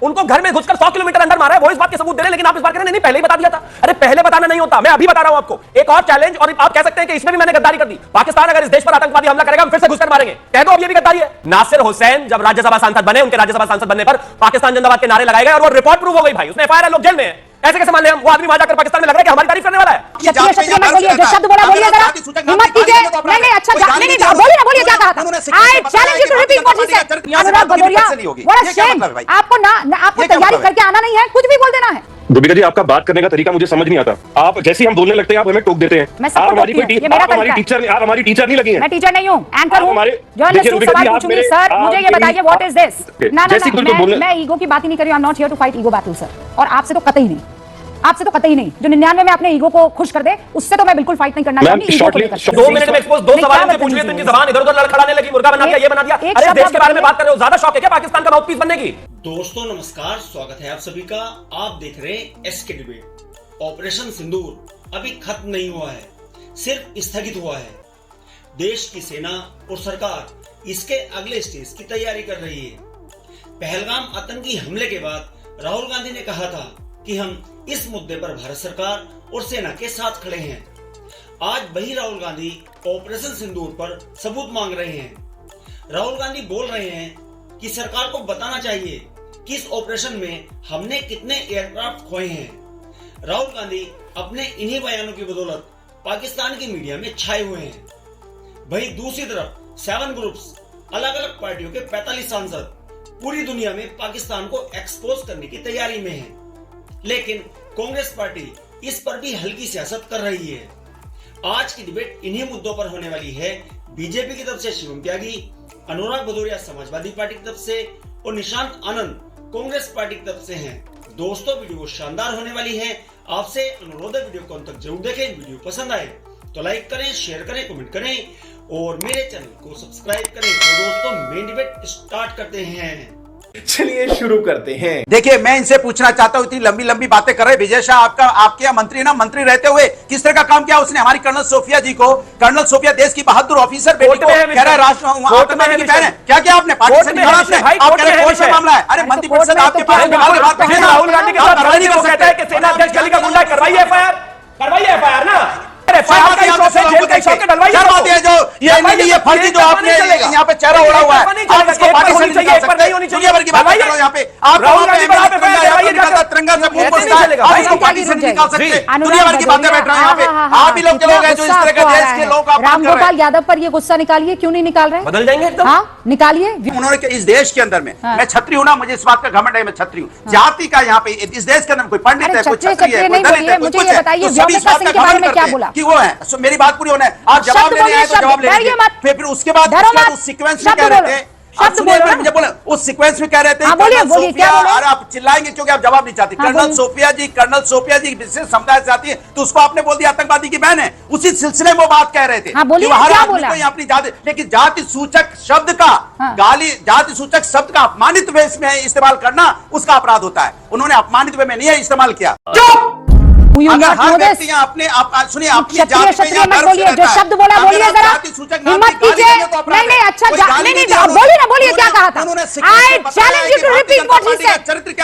उनको घर में घुसकर 100 किलोमीटर अंदर मारा है, वो इस बात के सबूत दे रहे हैं, लेकिन आप इस बार कह रहे हैं नहीं पहले ही बता दिया था। अरे पहले बताना नहीं होता, मैं अभी बता रहा हूं आपको एक और चैलेंज, और आप कह सकते हैं कि इसमें भी मैंने गद्दारी कर दी। पाकिस्तान अगर इस देश पर आतंकवादी हमला करेगा हम फिर से घुसकर मारेंगे, कह दो अब ये भी गद्दारी है। नासिर हुसैन जब राज्यसभा सांसद बने, उनके राज्यसभा सांसद बनने पर पाकिस्तान जिंदाबाद के नारे लगाए गए और वो रिपोर्ट प्रूव हो गई भाई, उसने एफआईआर है, लोग जेल में है। ऐसे कैसे मान ले हम? वो आदमी वहां जाकर पाकिस्तान में लग रहा है कि हमारी तारीफ करने वाला है। क्षत्रिय मत बोलिए, जो शब्द बोला बोलिए जरा, हिम्मत कीजिए। नहीं अच्छा नहीं बोलिए ना, बोलिए क्या कहा था। I challenge you to repeat what he said. Anurag Bhadauria, what a shame, आपको ना आपको तैयारी करके आना नहीं है, कुछ भी बोल देना है। दीपिका जी, आपका बात करने का तरीका मुझे समझ नहीं आता। आप जैसे ही हम बोलने लगते हैं आप हमें टोक देते हैं। आप हमारी टीचर नहीं लगी है। मैं टीचर नहीं हूँ, एंकर हूँ। जर्नलिस्ट सवाल पूछूंगी, सर मुझे ये बताइए व्हाट इज दिस। ना मैं ईगो की बात ही नहीं कर रही हूं, I am not here to fight ego battle sir. और आपसे तो कतई नहीं, आपसे तो कतई नहीं। जो 99 में अपने ईगो को खुश कर दे, उससे तो मैं बिल्कुल फाइट नहीं करना चाहती। 2 मिनट में एक्सपोज, 2 सवाल मुझे पूछ लिए तो इनकी जबान इधर उधर लड़खड़ाने लगी, मुर्गा बना दिया, ये बना दिया। अरे देश के बारे में बात कर रहे हो, ज्यादा शौक है क्या पाकिस्तान का माउथपीस बनने की? दोस्तों नमस्कार, स्वागत है आप सभी का। आप देख रहे हैं एसके डिबेट। ऑपरेशन सिंदूर अभी खत्म नहीं हुआ है, सिर्फ स्थगित हुआ है। देश की सेना और सरकार इसके अगले स्टेज की तैयारी कर रही है। पहलगाम आतंकी हमले के बाद राहुल गांधी ने कहा था कि हम इस मुद्दे पर भारत सरकार और सेना के साथ खड़े हैं। आज वही राहुल गांधी ऑपरेशन सिंदूर पर सबूत मांग रहे हैं। राहुल गांधी बोल रहे हैं कि सरकार को बताना चाहिए कि इस ऑपरेशन में हमने कितने एयरक्राफ्ट खोए हैं। राहुल गांधी अपने इन्हीं बयानों की बदौलत पाकिस्तान की मीडिया में छाए हुए हैं। वहीं दूसरी तरफ 7 ग्रुप्स, अलग अलग पार्टियों के 45 सांसद पूरी दुनिया में पाकिस्तान को एक्सपोज करने की तैयारी में हैं। लेकिन कांग्रेस पार्टी इस पर भी हल्की सियासत कर रही है। आज की डिबेट इन्हीं मुद्दों पर होने वाली है। बीजेपी की तरफ से शिवम त्यागी, अनुराग भदौरिया समाजवादी पार्टी की तरफ से और निशांत आनंद कांग्रेस पार्टी की तरफ से हैं। दोस्तों वीडियो शानदार होने वाली है। आपसे अनुरोध है वीडियो को अंत तक जरूर देखें। वीडियो पसंद आए तो लाइक करें, शेयर करें, कमेंट करें और मेरे चैनल को सब्सक्राइब करें। तो दोस्तों मेन डिबेट स्टार्ट करते हैं। चलिए शुरू करते हैं। देखिए मैं इनसे पूछना चाहता हूं, इतनी लंबी लंबी बातें कर रहे हैं। विजय शाह आपके यहाँ मंत्री ना, मंत्री रहते हुए किस तरह का काम किया उसने हमारी कर्नल सोफिया जी को। कर्नल सोफिया देश की बहादुर ऑफिसर बेटी को कह रहा है राष्ट्र आतंकवादी की बहन है। क्या किया आपने? पार्टी से निकाला आपने? आप कह रहे हैं कोर्ट में मामला है। अरे मंत्रिपरिषद आपके पास राहुल गांधी के साथ लड़ाई को कहता है कि सेना अध्यक्ष गली का गुंडा करवाइए एफआईआर, करवाइए एफआईआर ना। ये फर्जी जो आपने यहाँ पे चेहरा ओढ़ा हुआ है, आप इसको पार्टी से निकाल सकते हैं। दुनिया भर की बात कर रहा हूं यहाँ पे। आप तिरंगा से मुंह पोंछता है, आप इसको पार्टी से निकाल सकते हैं। दुनिया भर की बातें बैठ रहे हैं यहाँ पे। आप ही लोग के लोग हैं जो इस तरह के देश के लोग आप रामगोपाल यादव पर ये गुस्सा निकालिए, क्यों नहीं निकाल रहे? बदल जाएंगे एकदम। हाँ निकालिए। उन्होंने इस देश के अंदर में, मैं छत्री हूँ ना, मुझे इस बात का घमंड है, मैं छत्री हूँ। जाति का यहाँ पे इस देश के अंदर कोई पंडित है, कोई छत्री है, कोई दलित है, मुझे ये बताइए सभी बात का घमंड करते हैं कि वो है। मेरी बात पूरी होने, आप जवाब लेने आए तो जवाब ले, फिर उसके बाद उस सीक्वेंस में कह रहे थे, मुझे बोले उस सीक्वेंस में कह रहे थे और आप चिल्लाएंगे क्योंकि आप जवाब नहीं चाहते। कर्नल सोफिया जी विशेष समुदाय से आती है तो उसको आपने बोल दिया आतंकवादी की बहन है। उसी सिलसिले में वो बात कह रहे थे कि हर आदमी को अपनी जाति, लेकिन जाति सूचक शब्द का गाली, जाति सूचक शब्द का अपमानित वेश में इस्तेमाल करना उसका अपराध होता है। उन्होंने अपमानित वे में नहीं इस्तेमाल किया। अगर हर व्यक्ति अपने सुनिए अपनी जाति पे मत बोलिए, जो शब्द बोला बोलिए जरा, हिम्मत कीजिए। नहीं अच्छा नहीं बोलिए ना, बोलिए क्या कहा था। I challenge you to repeat what he said.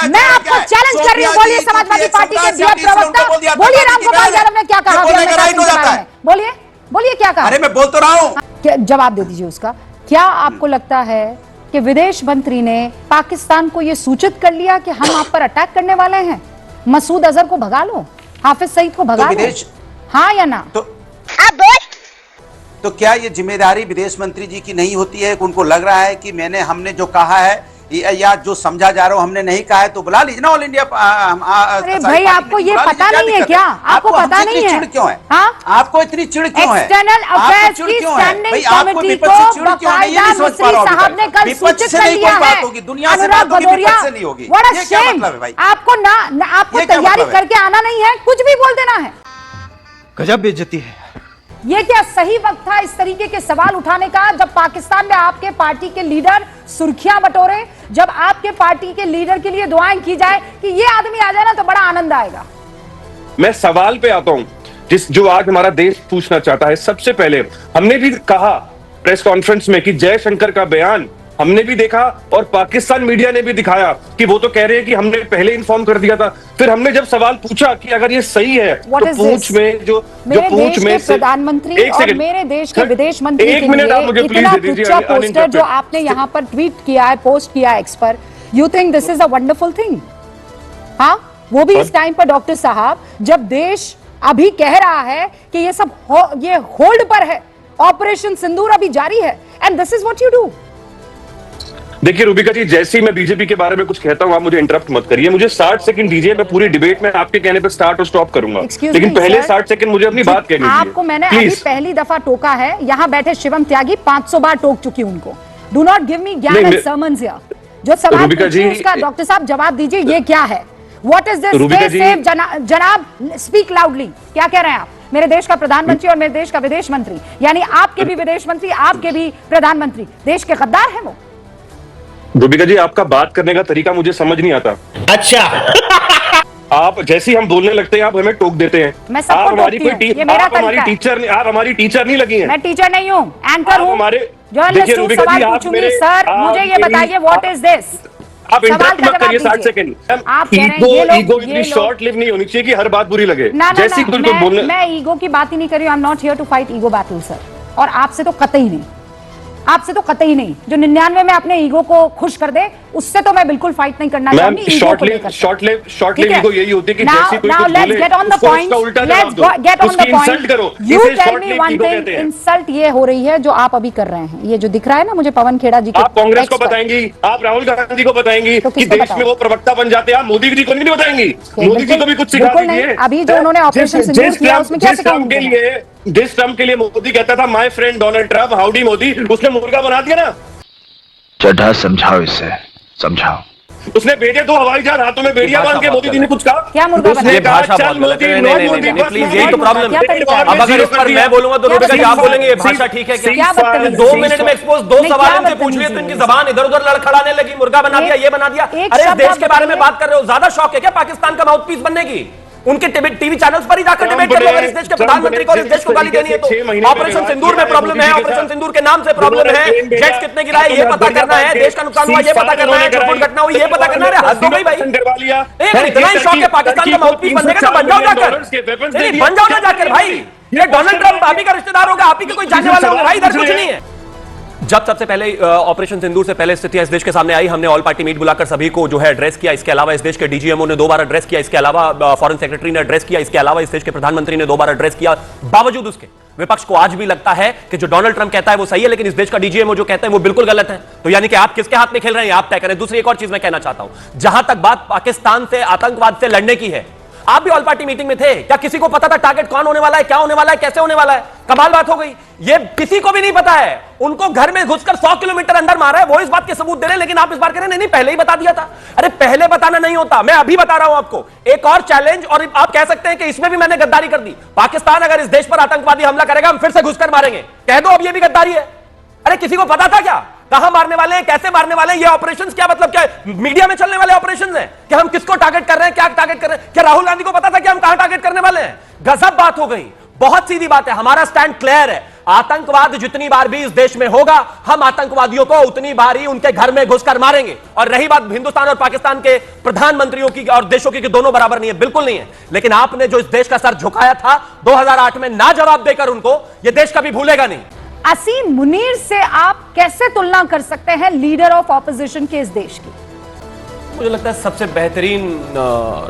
मैं आपको चैलेंज कर रही हूं, बोलिए समाजवादी पार्टी के दिया प्रवक्ता, बोलिए रामगोपाल यादव ने क्या कहा। बोलिए बोलिए क्या कहा। अरे मैं बोल तो रहा हूं, जवाब दे दीजिए उसका। क्या आपको लगता है कि विदेश मंत्री ने पाकिस्तान को यह सूचित कर लिया कि हम आप पर अटैक करने वाले हैं, मसूद अजहर को भगा लो, हाफिज सईद को भगा लो, हाँ या ना? तो क्या ये जिम्मेदारी विदेश मंत्री जी की नहीं होती है? उनको लग रहा है कि हमने जो कहा है या जो समझा जा रहा हो हमने नहीं कहा है तो बुला लीजिए ना ऑल इंडिया। अरे भाई आपको ये पता नहीं है क्या? आपको पता नहीं है चिड़ क्यों है? आपको इतनी चिड़ क्यों है? एक्सटर्नल अफेयर्स की स्टैंडिंग कमेटी को बाकायदा मिस्री साहब ने कल सूचित कर दिया है। अनुराग भदौरिया, व्हाट अ शेम। आपको ना आपको तैयारी करके आना नहीं है, कुछ भी बोल देना है। गजब बेइज्जती है। ये क्या सही वक्त था इस तरीके के सवाल उठाने का, जब पाकिस्तान में आपके पार्टी के लीडर सुर्खियां बटोरे, जब आपके पार्टी के लीडर के लिए दुआएं की जाए कि ये आदमी आ जाए ना तो बड़ा आनंद आएगा। मैं सवाल पे आता हूं जो आज हमारा देश पूछना चाहता है। सबसे पहले हमने भी कहा प्रेस कॉन्फ्रेंस में कि जयशंकर का बयान हमने भी देखा और पाकिस्तान मीडिया ने भी दिखाया कि वो तो कह रहे हैं कि हमने पहले इन्फॉर्म कर दिया था। फिर हमने जब सवाल पूछा कि अगर ये सही है तो पूंछ में जो पूंछ में प्रधानमंत्री और मेरे देश के विदेश मंत्री के लिए इतना तुच्चा पोस्टर जो आपने यहाँ पर ट्वीट किया है, पोस्ट किया है एक्स पर, you think this is a wonderful thing? हाँ, वो भी इस टाइम पर डॉक्टर साहब जब देश अभी कह रहा है कि ये सब ये होल्ड पर है, ऑपरेशन सिंदूर अभी जारी है, and this is what you do. देखिए रूबिका जी, जैसे ही मैं बीजेपी के बारे में कुछ कहता हूं आप मुझे इंटरप्ट मत करिए। मुझे 60 सेकंड दीजिए, मैं पूरी डिबेट में आपके कहने पे स्टार्ट और स्टॉप करूंगा, लेकिन पहले 60 सेकंड मुझे अपनी बात कहनी चाहिए। आपको मैंने अभी पहली दफा टोका है, यहाँ बैठे शिवम त्यागी 500 बार टोक चुकी उनको। डू नॉट गिव मी ज्ञान एंड सर्मन्स हियर। जो सवाल पूछिए उसका डॉक्टर साहब जवाब दीजिए, ये क्या है? What is this? जनाब स्पीक लाउडली, क्या कह रहे हैं आप? मेरे देश का प्रधानमंत्री और मेरे देश का विदेश मंत्री, यानी आपके भी विदेश मंत्री, आपके भी प्रधानमंत्री देश के गद्दार हैं वो। रूबिका जी, आपका बात करने का तरीका मुझे समझ नहीं आता। अच्छा आप जैसे ही हम बोलने लगते हैं आप हमें टोक देते हैं। मैं सबको टोकती हूं, ये मेरा तरीका है। आप हमारी टीचर नहीं लगी हैं। मैं टीचर नहीं हूं, एंकर हूं, जर्नलिस्ट हूं। सवाल पूछूंगी सर, मुझे ये बताइए व्हाट इज दिस? आप इंटरप्ट मत करिए 60 सेकंड। ईगो इतनी शॉर्ट लिव नहीं होनी चाहिए कि हर बात बुरी लगे। जैसी कुछ बोलने, मैं ईगो की बात ही नहीं कर रही हूं। I am not here to fight ego battle sir, और आपसे तो कतई नहीं, आपसे तो कतई नहीं। जो 99 में अपने ईगो को खुश कर दे, उससे तो मैं बिल्कुल फाइट नहीं करना चाहूंगी। शॉर्ट लिव ईगो यही होती है कि जैसी कोई कुछ बोले get on the point, let's get on the insult करो। You tell me one thing, insult ये हो रही है जो आप अभी कर रहे हैं, ये जो दिख रहा है ना मुझे पवन खेड़ा जी को। आप कांग्रेस को बताएंगी, आप राहुल गांधी को बताएंगी कि देश में वो प्रवक्ता बन जाते हैं। आप मोदी जी को नहीं बताएंगी? मोदी जी को भी कुछ सिखा दीजिए। अभी जो उन्होंने ऑपरेशन सिंदूर किया उसमें क्या सिखाऊंगी? जिस ट्रम्प के लिए मोदी कहता था my friend Donald Trump, howdy Modi, उसने मुर्गा बना दिया ना। चड्ढा समझाओ इसे, समझाओ। उसने भेजे 2 हवाई जहाज हाथों में बेड़िया बांध के। मोदी जी ने कुछ कहा? क्या मुर्गा बना? ये भाषा बहुत गलत है। प्लीज, यही तो प्रॉब्लम है। अब अगर इस पर मैं बोलूंगा तो रूबिका जी आप बोलेंगे ये भाषा ठीक है क्या? 2 मिनट में एक्सपोज 2 सवाल इनसे पूछ लिए तो इनकी जबान इधर उधर लड़खड़ाने लगी। मुर्गा बना दिया, ये बना दिया। अरे इस देश के बारे में बात कर रहे हो, ज्यादा शौक है क्या पाकिस्तान का माउथपीस बनने की? उनके टीवी चैनल्स पर ही जाकर डिबेट कर लो। अगर इस देश के प्रधानमंत्री को इस देश को गाली देनी है तो ऑपरेशन सिंदूर में प्रॉब्लम है, ऑपरेशन सिंदूर के नाम से प्रॉब्लम है, जेट्स कितने गिराए ये पता करना है, देश का नुकसान हुआ ये पता करना है, छुटपुट घटना हुई ये पता करना है। हद हो गई भाई, इतना ही शौक है पाकिस्तान का माउथपीस बनने का तो बन जाओ जाकर, बन जाओ ना जाकर भाई। ये डोनाल्ड ट्रम्प आप ही का रिश्तेदार होगा, आप ही के कोई जानने वाला होगा भाई, इधर कुछ नहीं है। जब सबसे पहले ऑपरेशन सिंदूर से पहले स्थितियां इस देश के सामने आई, हमने ऑल पार्टी मीट बुलाकर सभी को जो है एड्रेस किया। इसके अलावा इस देश के डीजीएमओ ने 2 बार एड्रेस किया, इसके अलावा फॉरेन सेक्रेटरी ने एड्रेस किया, इसके अलावा इस देश के प्रधानमंत्री ने 2 बार एड्रेस किया। बावजूद उसके विपक्ष को आज भी लगता है कि जो डोनाल्ड ट्रम्प कहता है वो सही है, लेकिन इस देश का डीजीएमओ जो कहता है वो बिल्कुल गलत है। तो यानी कि आप किसके हाथ में खेल रहे हैं, आप तय करें। दूसरी एक और चीज मैं कहना चाहता हूं, जहां तक बात पाकिस्तान से आतंकवाद से लड़ने की है, आप भी ऑल पार्टी मीटिंग में थे, क्या किसी को पता था टारगेट कौन होने वाला है, क्या होने वाला है, कैसे होने वाला है? कमाल बात हो गई, ये किसी को भी नहीं पता है। उनको घर में घुसकर 100 किलोमीटर अंदर मारा है, वो इस बात के सबूत दे रहे हैं, लेकिन आप इस बार कह रहे हैं नहीं पहले ही बता दिया था। अरे पहले बताना नहीं होता, मैं अभी बता रहा हूं आपको। एक और चैलेंज, और आप कह सकते हैं कि इसमें भी मैंने गद्दारी कर दी। पाकिस्तान अगर इस देश पर आतंकवादी हमला करेगा हम फिर से घुसकर मारेंगे, कह दो अब ये भी गद्दारी है। अरे किसी को पता था क्या कहां मारने वाले हैं, कैसे मारने वाले हैं? ये ऑपरेशंस क्या मतलब, क्या मीडिया में चलने वाले ऑपरेशंस हैं कि हम किसको टारगेट कर रहे हैं, क्या टारगेट कर रहे हैं? क्या राहुल गांधी को पता था कि हम कहां टारगेट करने वाले हैं? गजब बात हो गई। बहुत सीधी बात है, हमारा स्टैंड क्लियर है। आतंकवाद जितनी बार भी इस देश में होगा, हम आतंकवादियों को उतनी बार ही उनके घर में घुसकर मारेंगे। और रही बात हिंदुस्तान और पाकिस्तान के प्रधानमंत्रियों की और देशों की, दोनों बराबर नहीं है, बिल्कुल नहीं है। लेकिन आपने जो इस देश का सर झुकाया था 2008 में, ना जवाब देकर उनको, यह देश कभी भूलेगा नहीं। असीम मुनीर से आप कैसे तुलना कर सकते हैं लीडर ऑफ ऑपोजिशन के इस देश की? मुझे लगता है सबसे बेहतरीन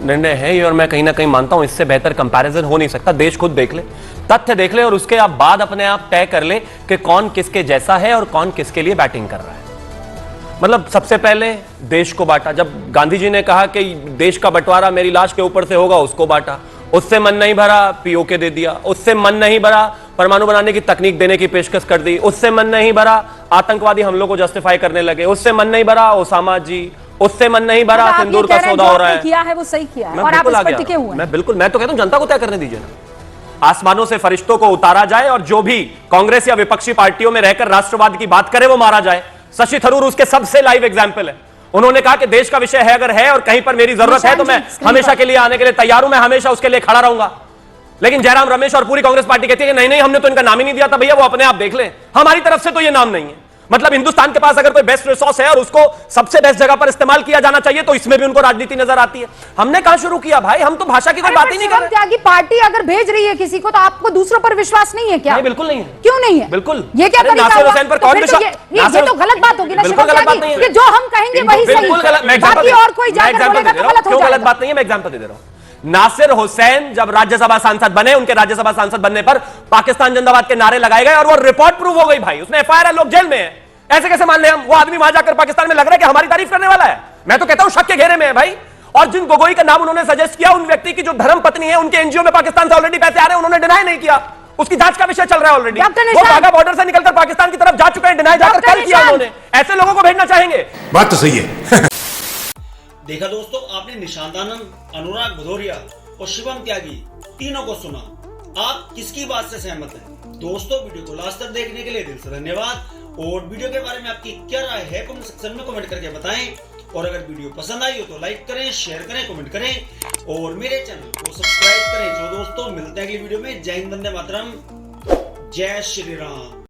निर्णय है ये, और मैं कहीं ना कहीं मानता हूं इससे बेहतर कंपैरिजन हो नहीं सकता। देश खुद देख ले, तथ्य देख ले, और उसके आप बाद अपने आप तय कर ले कि कौन किसके जैसा है और कौन किसके लिए बैटिंग कर रहा है। मतलब सबसे पहले देश को बांटा। जब गांधी जी ने कहा कि देश का बंटवारा मेरी लाश के ऊपर से होगा, उसको बांटा। उससे मन नहीं भरा, पीओके दे दिया। उससे मन नहीं भरा, परमाणु बनाने की तकनीक देने की पेशकश कर दी। उससे मन नहीं भरा, आतंकवादी हमलों को जस्टिफाई करने लगे। उससे मन नहीं भरा, ओसामा जी। उससे मन नहीं भरा, सिंदूर का सौदा हो रहा है। किया है वो सही किया है, और आप इस पर टिके हुए हैं। मैं तो कहता हूं जनता को तय करने दीजिए ना। आसमानों से फरिश्तों को उतारा जाए और जो भी कांग्रेस या विपक्षी पार्टियों में रहकर राष्ट्रवाद की बात करे वो मारा जाए। शशि थरूर उसके सबसे लाइव एग्जाम्पल है। उन्होंने कहा कि देश का विषय है, अगर है और कहीं पर मेरी जरूरत है तो मैं हमेशा के लिए आने के लिए तैयार हूं, मैं हमेशा उसके लिए खड़ा रहूंगा। लेकिन जयराम रमेश और पूरी कांग्रेस पार्टी कहती है कि नहीं नहीं, हमने तो इनका नाम ही नहीं दिया था। भैया वो अपने आप देख ले, हमारी तरफ से तो ये नाम नहीं है। मतलब हिंदुस्तान के पास अगर कोई बेस्ट रिसोर्स है और उसको सबसे बेस्ट जगह पर इस्तेमाल किया जाना चाहिए तो इसमें भी उनको राजनीति नजर आती है। हमने कहां शुरू किया भाई, हम तो भाषा की कोई बात ही नहीं कर रहे। त्यागी पार्टी अगर भेज रही है किसी को तो आपको दूसरों पर विश्वास नहीं है क्या? नहीं, बिल्कुल नहीं है। क्यों नहीं है? बिल्कुल। ये क्या तरीका नासिर हुआ? हुसैन पर तो कौन फिर तो ये तो गलत बात होगी ना बिल्कुल गलत बात नहीं है कि जो हम कहेंगे वही सही, बाकी और कोई जाकर बोलेगा तो गलत हो क्यों गलत जाएगा। बात नहीं है? मैं एग्जांपल दे रहा हूं। नासिर हुसैन जब राज्यसभा सांसद बने, उनके राज्यसभा सांसद बनने पर पाकिस्तान जिंदाबाद के नारे लगाए गए और वो रिपोर्ट प्रूव हो गई भाई, उसमें एफआईआर है, लोग जेल में है। ऐसे कैसे मान ले हम? वो आदमी वहां जाकर पाकिस्तान में लग रहा है कि हमारी तारीफ करने वाला है। मैं तो कहता हूं शक के घेरे में है भाई। और जिन गोगोई का नाम उन्होंने सजेस्ट किया, उन व्यक्ति की जो धर्म पत्नी है, उनके एनजीओ में पाकिस्तान से ऑलरेडी पैसे आ रहे हैं, उन्होंने डिनाई नहीं किया। उसकी जांच का विषय चल रहा है ऑलरेडी। वो वाघा बॉर्डर से निकलकर पाकिस्तान की तरफ जा चुके हैं, डिनाई जाकर कल किया उन्होंने। ऐसे लोगों को भेजना चाहेंगे? बात तो सही है। देखा दोस्तों, आपने निशांत आनंद, अनुराग भदौरिया और शिवम त्यागी तीनों को सुना। आप किसकी बात से सहमत हैं? दोस्तों, वीडियो को लास्ट तक देखने के लिए दिल से धन्यवाद। और वीडियो के बारे में आपकी क्या राय है कमेंट सेक्शन में कमेंट करके बताएं। और अगर वीडियो पसंद आई हो तो लाइक करें, शेयर करें, कमेंट करें और मेरे चैनल को सब्सक्राइब करें। तो दोस्तों, मिलते हैं अगली वीडियो में। जय हिंद, वंदे मातरम, जय श्री राम।